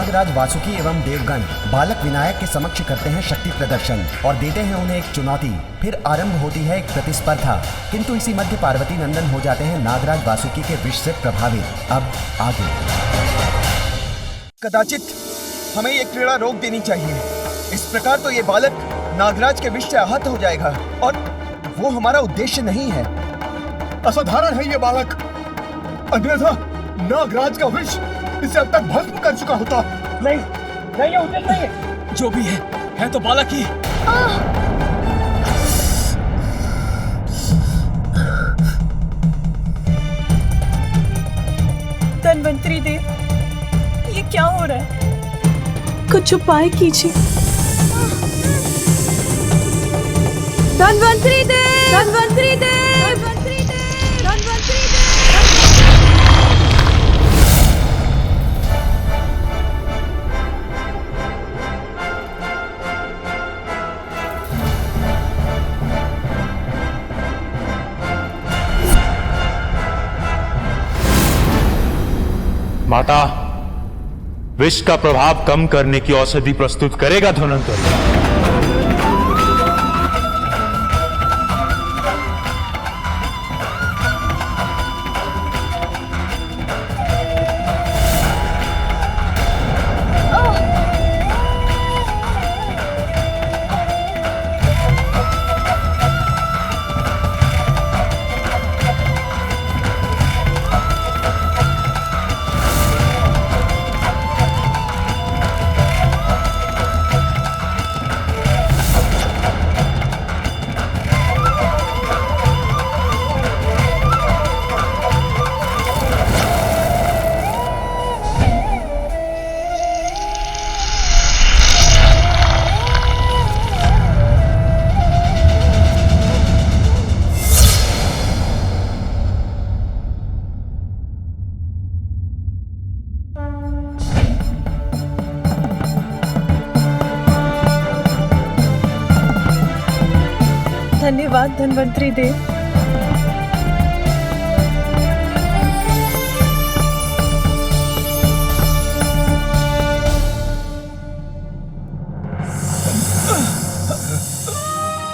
नागराज वासुकी एवं देवगण बालक विनायक के समक्ष करते हैं शक्ति प्रदर्शन और देते हैं उन्हें एक चुनौती। फिर आरंभ होती है एक प्रतिस्पर्धा, किंतु इसी मध्य पार्वती नंदन हो जाते हैं नागराज वासुकी के विष से प्रभावित। अब आगे। कदाचित हमें ये क्रीड़ा रोक देनी चाहिए। इस प्रकार तो ये बालक नागराज के विष से आहत हो जाएगा और वो हमारा उद्देश्य नहीं है। असाधारण है ये बालक, अन्यथा नागराज का विष इसे अब तक भस्म कर चुका होता। नहीं, ये उचित नहीं है। जो भी है तो बालक ही। धन्वंतरी देव, ये क्या हो रहा है? कुछ उपाय कीजिए। धन्वंतरी देव, धन्वंतरी देव, धन्वंतरी देव, धन्वंतरी देव। माता, विष का प्रभाव कम करने की औषधि प्रस्तुत करेगा धन्वंतरी। धन्यवाद धन्वंतरी देव।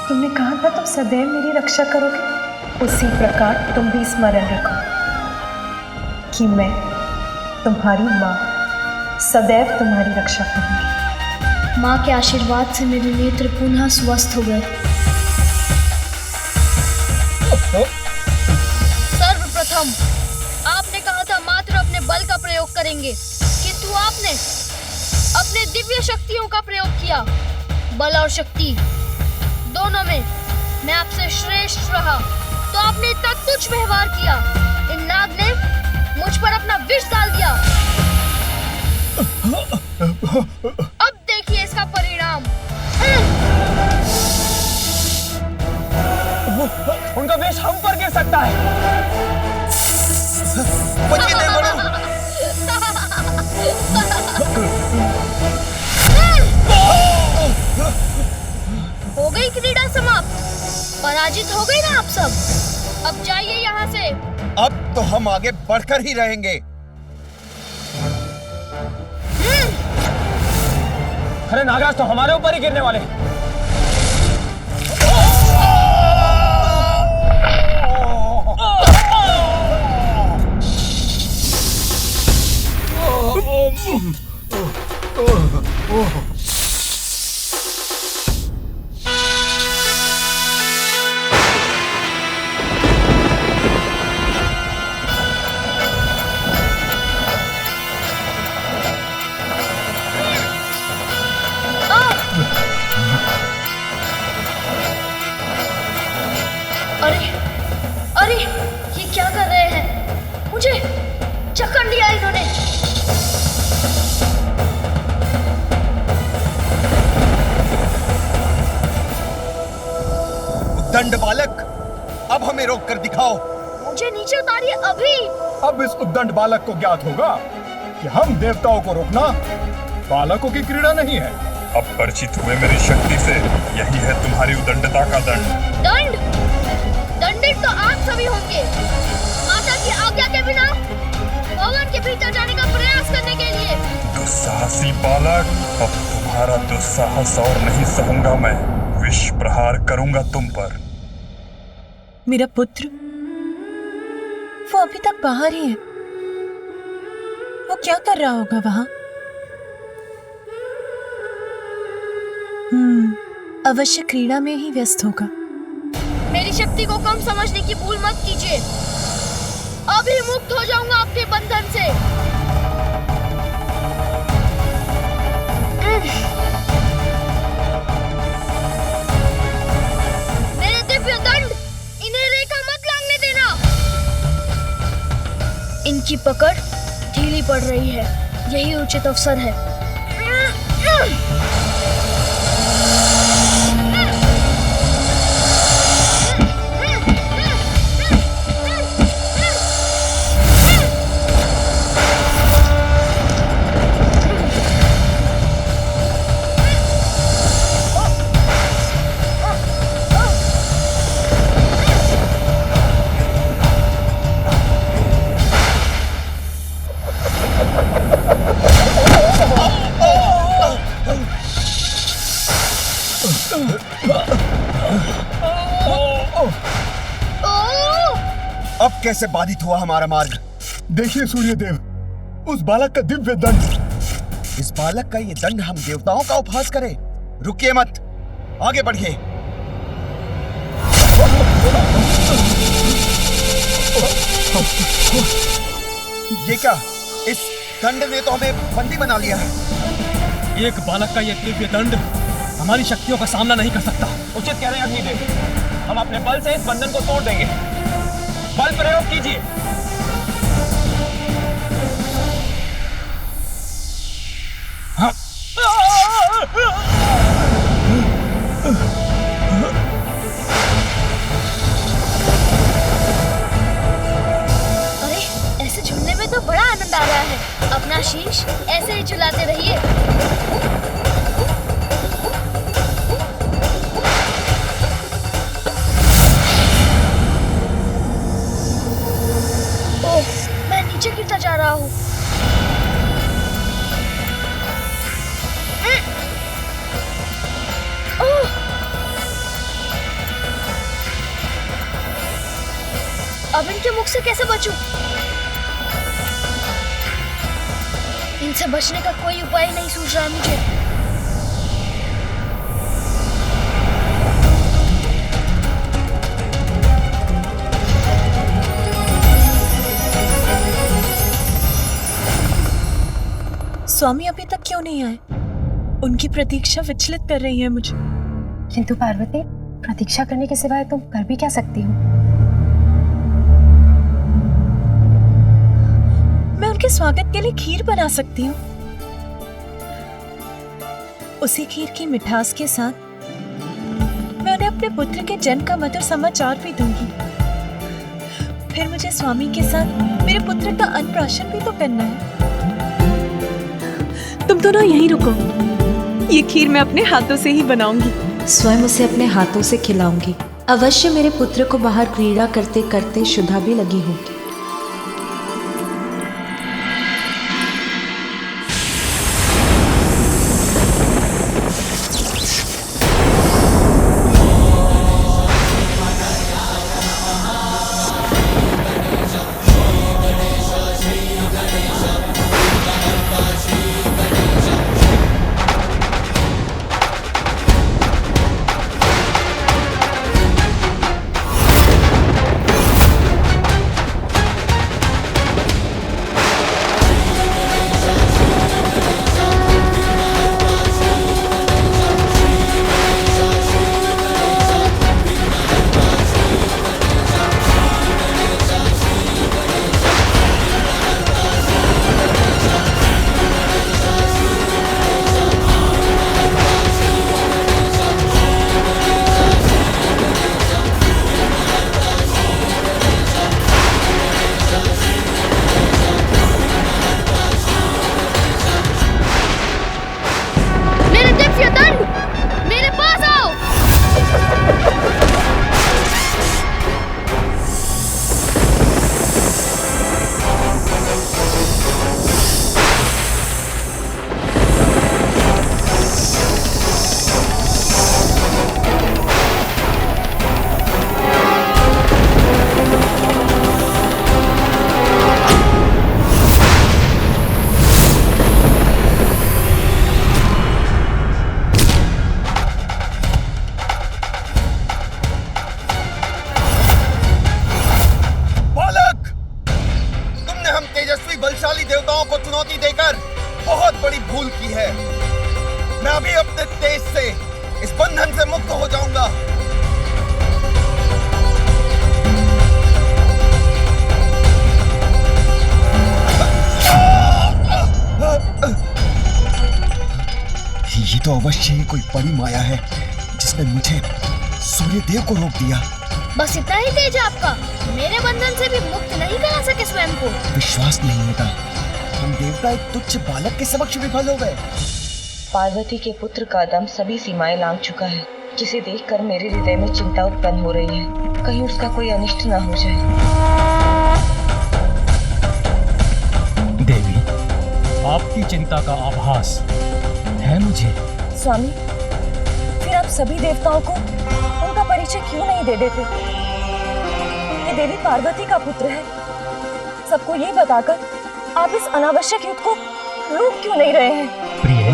तुमने कहा था तुम सदैव मेरी रक्षा करोगे, उसी प्रकार तुम भी स्मरण रखो कि मैं तुम्हारी माँ सदैव तुम्हारी रक्षा करूंगी। माँ के आशीर्वाद से मेरे नेत्र पुनः स्वस्थ हो गए। सर्वप्रथम आपने कहा था मात्र अपने बल का प्रयोग करेंगे, किंतु आपने अपने दिव्य शक्तियों का प्रयोग किया। बल और शक्ति दोनों में मैं आपसे श्रेष्ठ रहा, तो आपने इतना तुच्छ व्यवहार किया। इन नाग ने मुझ पर अपना विष डाल दिया। अब देखिए इसका परिणाम। उनका विष हम पर गिर सकता है। हो गई क्रीड़ा समाप्त, पराजित हो गई ना आप सब। अब जाइए यहाँ से। अब तो हम आगे बढ़कर ही रहेंगे। अरे नागराज तो हमारे ऊपर ही गिरने वाले। अरे ये क्या कर रहे हैं? मुझे चक्कर लिया इन्होंने। दंड बालक, अब हमें रोक कर दिखाओ। मुझे नीचे उतारिए अभी। अब इस उद्दंड बालक को ज्ञात होगा कि हम देवताओं को रोकना बालकों की क्रीड़ा नहीं है। अब परिचित हुए मेरी शक्ति से, यही है तुम्हारी उदंडता का दंड। दंड? दंडित तो आप सभी होंगे। माता की आज्ञा के बिना भवन के भीतर जाने का प्रयास करने के लिए। दुस्साहस नसीब बालक, अब तुम्हारा दुस्साहस और नहीं सहूंगा मैं। विष प्रहार करूंगा तुम पर। मेरा पुत्र, वो अभी तक बाहर ही है। वो क्या कर रहा होगा वहां? अवश्य क्रीड़ा में ही व्यस्त होगा। मेरी शक्ति को कम समझने की भूल मत कीजिए। अभी मुक्त हो जाऊंगा आपके बंधन से। मेरे दिव्य दंड, इन्हें रेखा मत लागने देना। इनकी पकड़ ढीली पड़ रही है, यही उचित अवसर है। अब कैसे बाधित हुआ हमारा मार्ग? देखिए सूर्यदेव, उस बालक का दिव्य दंड। इस बालक का ये दंड हम देवताओं का उपहास करे? रुकिए मत, आगे बढ़िए। ये क्या? इस दंड ने तो हमें बंदी बना लिया है। एक बालक का यह दिव्य दंड हमारी शक्तियों का सामना नहीं कर सकता। उचित कह रहे हैं अग्निदेव, हम अपने बल से इस बंधन को तोड़ देंगे। बल प्रयोग कीजिए। हाँ। अरे, ऐसे झूलने में तो बड़ा आनंद आ रहा है। अपना शीश ऐसे ही झुलाते रहिए। मैं नीचे गिरता जा रहा हूँ। अब इनके मुख से कैसे बचूं? इनसे बचने का कोई उपाय नहीं सूझ रहा मुझे। स्वामी अभी तक क्यों नहीं आए? उनकी प्रतीक्षा विचलित कर रही है मुझे। किंतु पार्वती, प्रतीक्षा करने के सिवाय तुम कर भी क्या सकती हो? मैं उनके स्वागत के लिए खीर बना सकती हूँ। उसी खीर की मिठास के साथ मैं उन्हें अपने पुत्र के जन्म का मधुर समाचार भी दूंगी। फिर मुझे स्वामी के साथ मेरे पुत्र का अन्नप्राशन भी तो करना है। तुम दोनों यहीं रुको। ये खीर मैं अपने हाथों से ही बनाऊंगी। स्वयं उसे अपने हाथों से खिलाऊंगी। अवश्य मेरे पुत्र को बाहर क्रीड़ा करते करते शुद्धा भी लगी होगी। हम तेजस्वी बलशाली देवताओं को चुनौती देकर बहुत बड़ी भूल की है। मैं अभी अपने तेज से इस बंधन से मुक्त हो जाऊंगा। ये तो अवश्य ही कोई बड़ी माया है जिसने मुझे सूर्यदेव को रोक दिया। बस इतना ही तेज है आपका? मेरे बंधन से भी मुक्त नहीं करा सके स्वयं को? विश्वास नहीं होता, हम देवता एक तुच्छ बालक के समक्ष विफल हो गए। पार्वती के पुत्र का दम सभी सीमाएं लांघ चुका है, जिसे देखकर मेरे हृदय में चिंता उत्पन्न हो रही है। कहीं उसका कोई अनिष्ट ना हो जाए। देवी, आपकी चिंता का आभास है मुझे। स्वामी, फिर आप सभी देवताओं को उनका परिचय क्यों नहीं दे देते? ये देवी पार्वती का पुत्र है। सबको ये बताकर आप इस अनावश्यक युद्ध को रोक क्यों नहीं रहे हैं? प्रिय,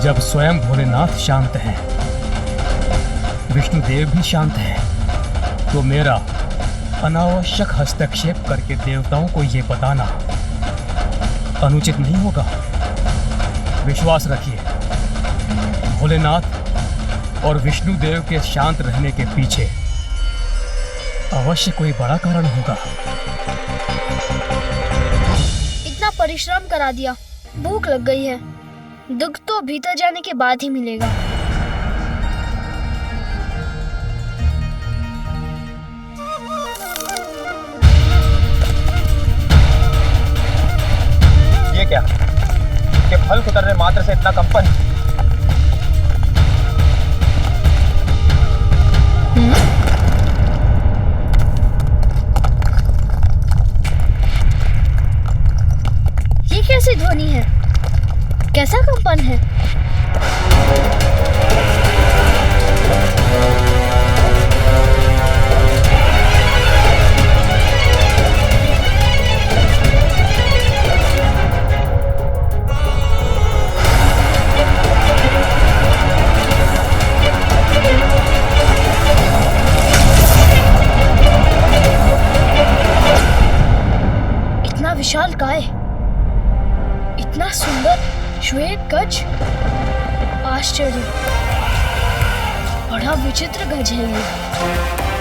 जब स्वयं भोलेनाथ शांत है, विष्णुदेव भी शांत है, तो मेरा अनावश्यक हस्तक्षेप करके देवताओं को ये बताना अनुचित नहीं होगा। विश्वास रखिए, भोलेनाथ और विष्णुदेव के शांत रहने के पीछे अवश्य कोई बड़ा कारण होगा। इतना परिश्रम करा दिया, भूख लग गई है। दुख तो भीतर जाने के बाद ही मिलेगा। ये क्या कि फल कुतरने मात्र से इतना कंपन? ये कैसी ध्वनि है? कैसा कंपन है? इतना विशाल काय, इतना सुंदर श्वेत गज, आश्चर्य, बड़ा विचित्र गज है ये।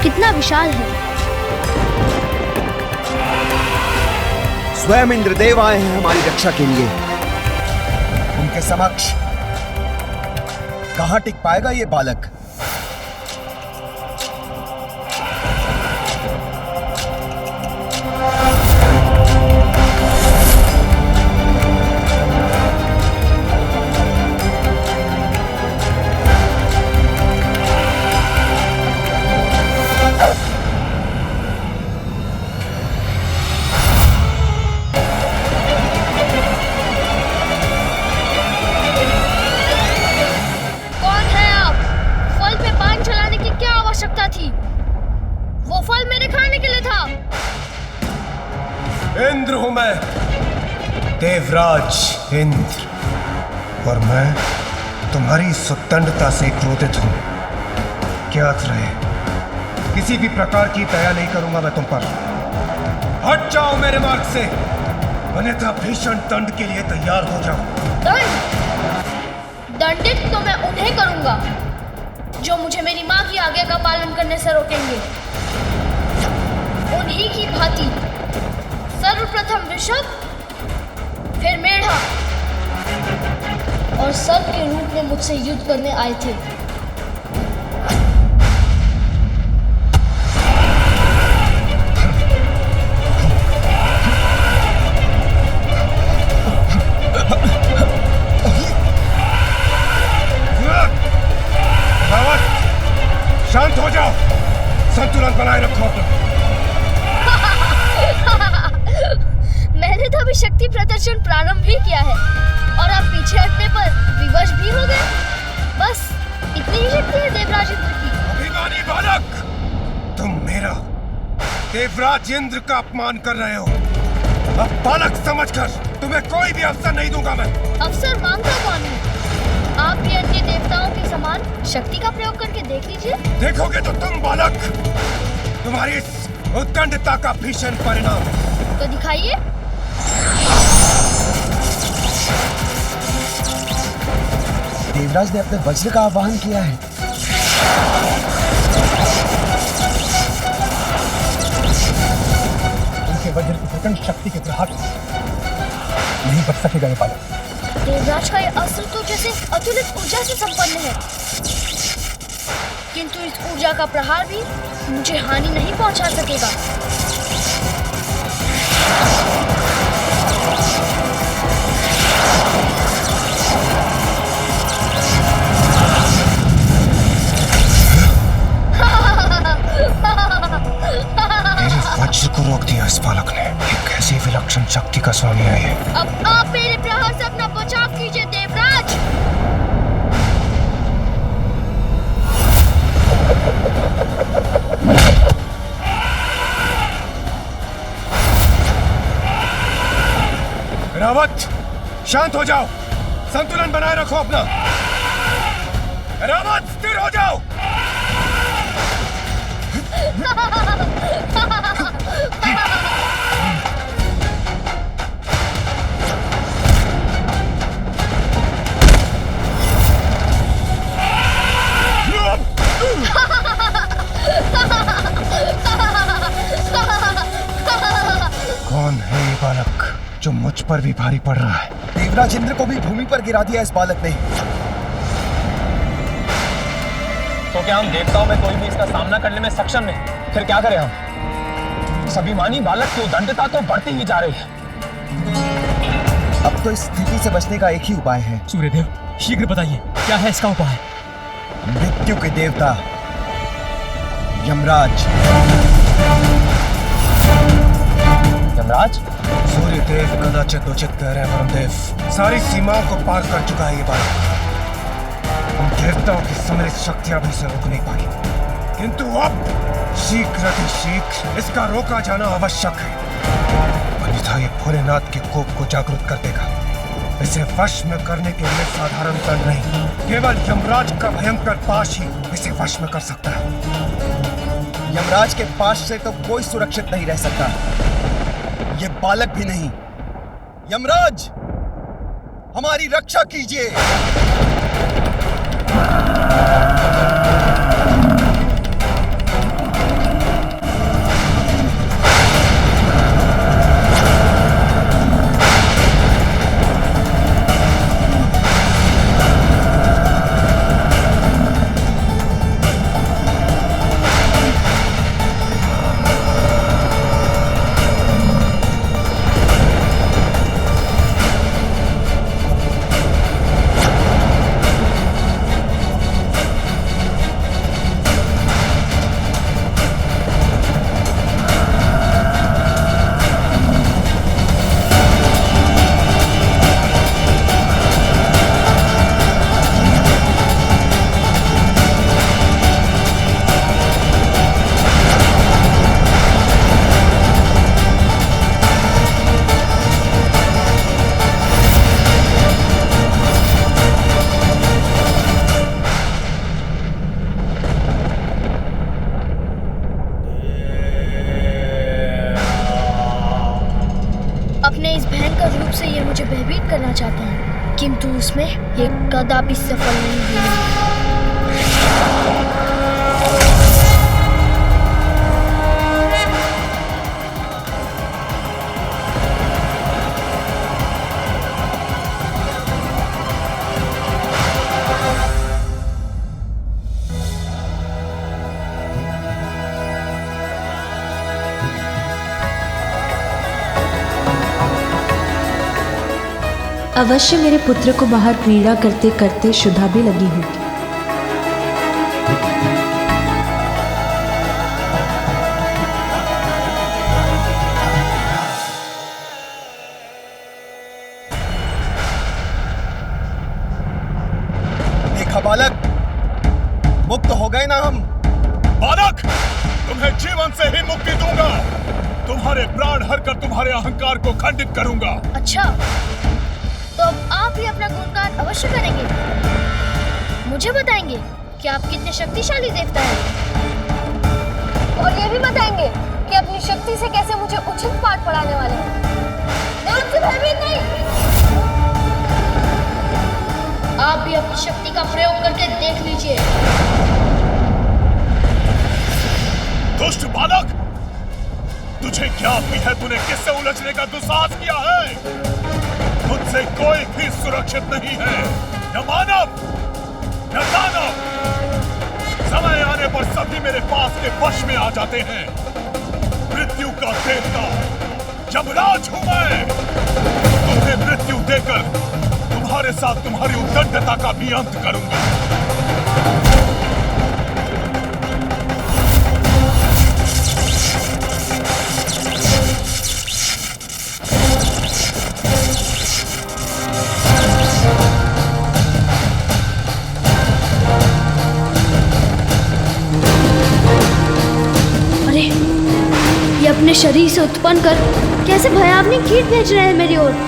कितना विशाल है। स्वयं इंद्रदेव आए हैं हमारी रक्षा के लिए। उनके समक्ष कहां टिक पाएगा ये बालक? थी, वो फल मेरे खाने के लिए था। इंद्र हूं मैं, देवराज इंद्र, और मैं तुम्हारी सुतंडता से क्रोधित हूं। ज्ञात रहे, किसी भी प्रकार की दया नहीं करूंगा मैं तुम पर। हट जाओ मेरे मार्ग से, अन्यथा भीषण दंड के लिए तैयार हो जाओ। दंडित तो मैं उन्हें करूंगा जो मुझे मेरी माँ की आज्ञा का पालन करने से रोकेंगे। उन्हीं की भांति सर्वप्रथम ऋषभ, फिर मेढ़ा, और सर्प के रूप में मुझसे युद्ध करने आए थे। शांत हो जाओ, संतुलन बनाए रखो। मैंने तो अभी शक्ति प्रदर्शन प्रारंभ ही किया है और आप पीछे हटने पर विवश भी हो गए। बस इतनी ही शक्ति है देवराज इंद्र की। अभिमानी बालक, तुम मेरा देवराज इंद्र का अपमान कर रहे हो। अब बालक समझकर तुम्हें कोई भी अवसर नहीं दूंगा मैं। अवसर मांगता कौन है? आप भी अन्य देवताओं के समान शक्ति का प्रयोग करके देख लीजिए। देखोगे तो तुम बालक, तुम्हारी इस उद्दंडता का भीषण परिणाम है। तो दिखाइए। देवराज ने अपने वज्र का आवाहन किया है। उनके वज्र की प्रचंड शक्ति के प्रहार नहीं बच सकेगा ये बालक। देवराज का ये अस्त्र तो जैसे अतुलित ऊर्जा से संपन्न है, किंतु इस ऊर्जा का प्रहार भी मुझे हानि नहीं पहुंचा सकेगा। मेरे वज्र को रोक दिया इस बालक ने। ये कैसी विलक्षण शक्ति का स्वामी है ये। अब आप मेरे प्रहार से अपना बचाव कीजिए देवराज। रावत, शांत हो जाओ, संतुलन बनाए रखो अपना। रावत, स्थिर हो जाओ। कौन है ये बालक जो मुझ पर भी भारी पड़ रहा है? देवराज इंद्र को भी भूमि पर गिरा दिया इस बालक ने। तो क्या हम देवताओं में कोई भी इसका सामना करने में सक्षम नहीं? फिर क्या करें हम? स्वाभिमानी बालक की उद्दंडता तो बढ़ती ही जा रही है। अब तो इस स्थिति से बचने का एक ही उपाय है। सूर्यदेव, शीघ्र बताइए, क्या है इसका उपाय? मृत्यु के देवता यमराज। यमराज? सूर्यदेव कदाचित उचित कह रहे हैं वरुणदेव। सारी सीमाओं को पार कर चुका है ये बालक। हम देवताओं की सम्मिलित शक्तियां भी इसे रोक नहीं पाई, किंतु अब शीघ्र इसका रोका जाना आवश्यक है, अन्यथा ये भोलेनाथ के कोप को जागृत कर देगा। इसे वश में करने के लिए साधारण दंड नहीं, केवल यमराज का भयंकर पाश ही इसे वश में कर सकता है। यमराज के पाश से तो कोई सुरक्षित नहीं रह सकता, ये बालक भी नहीं। यमराज, हमारी रक्षा कीजिए। करना चाहता हूँ, किंतु उसमें ये कदापि सफल नहीं हुई। अवश्य मेरे पुत्र को बाहर क्रीड़ा करते करते शुद्धा भी लगी होगी। देखा बालक, मुक्त हो गए ना हम। बालक, तुम्हें जीवन से ही मुक्ति दूंगा। तुम्हारे प्राण हरकर तुम्हारे अहंकार को खंडित करूंगा। अच्छा, तो अब आप ही अपना गुणगान अवश्य करेंगे, मुझे बताएंगे कि आप कितने शक्तिशाली देवता हैं। और ये भी बताएंगे कि अपनी शक्ति से कैसे मुझे उचित पाठ पढ़ाने वाले हैं। मैं आपसे भयभीत नहीं। आप भी अपनी शक्ति का प्रयोग करके देख लीजिए। दुष्ट बालक, तुझे क्या भी है? तूने किससे उलझने का दुस्साहस किया है? तुझसे कोई भी सुरक्षित नहीं है, न मानव न दानव। समय आने पर सभी मेरे पास के वश में आ जाते हैं। मृत्यु का देवता यमराज हूं मैं। तुम्हें मृत्यु देकर तुम्हारे साथ तुम्हारी उद्दंडता का भी अंत करूंगा। अरे, ये अपने शरीर से उत्पन्न कर कैसे भयावनी कीट भेज रहे हैं मेरी ओर।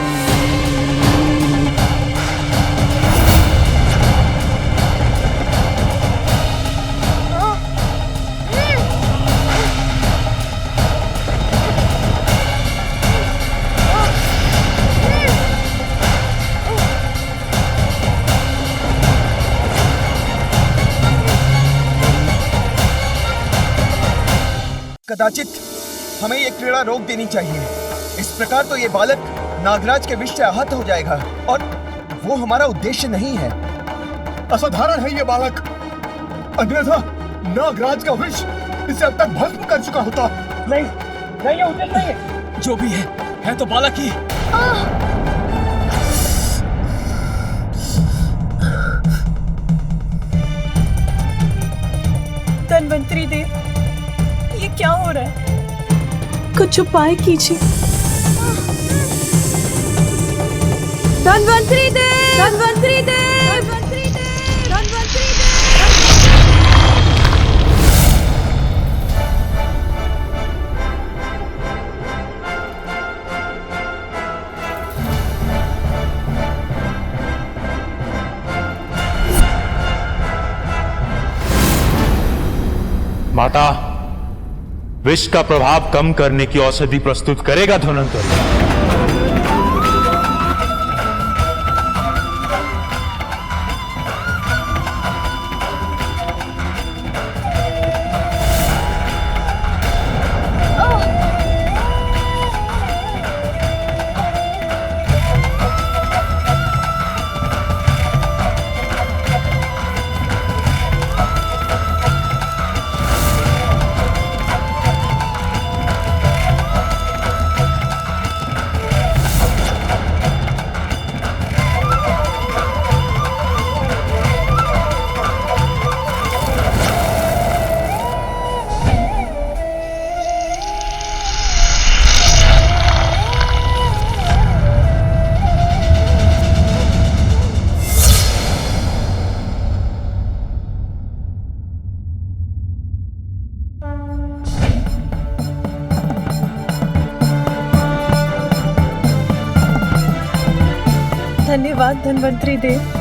कदाचित हमें ये क्रीड़ा रोक देनी चाहिए। इस प्रकार तो ये बालक नागराज के विष से आहत हो जाएगा और वो हमारा उद्देश्य नहीं है। असाधारण है ये बालक, अन्यथा नागराज का विष इसे अब तक भस्म कर चुका होता। नहीं, ये उचित नहीं है। जो भी है तो बालक ही। धन्वंतरी देव, ये क्या हो रहा है? कुछ उपाय कीजिए। धन्वंतरी देव, धन्वंतरी देव, धन्वंतरी देव, धन्वंतरी देव। माता, विष का प्रभाव कम करने की औषधि प्रस्तुत करेगा धन्वंतरी। धन्यवाद धन्वंतरी देव।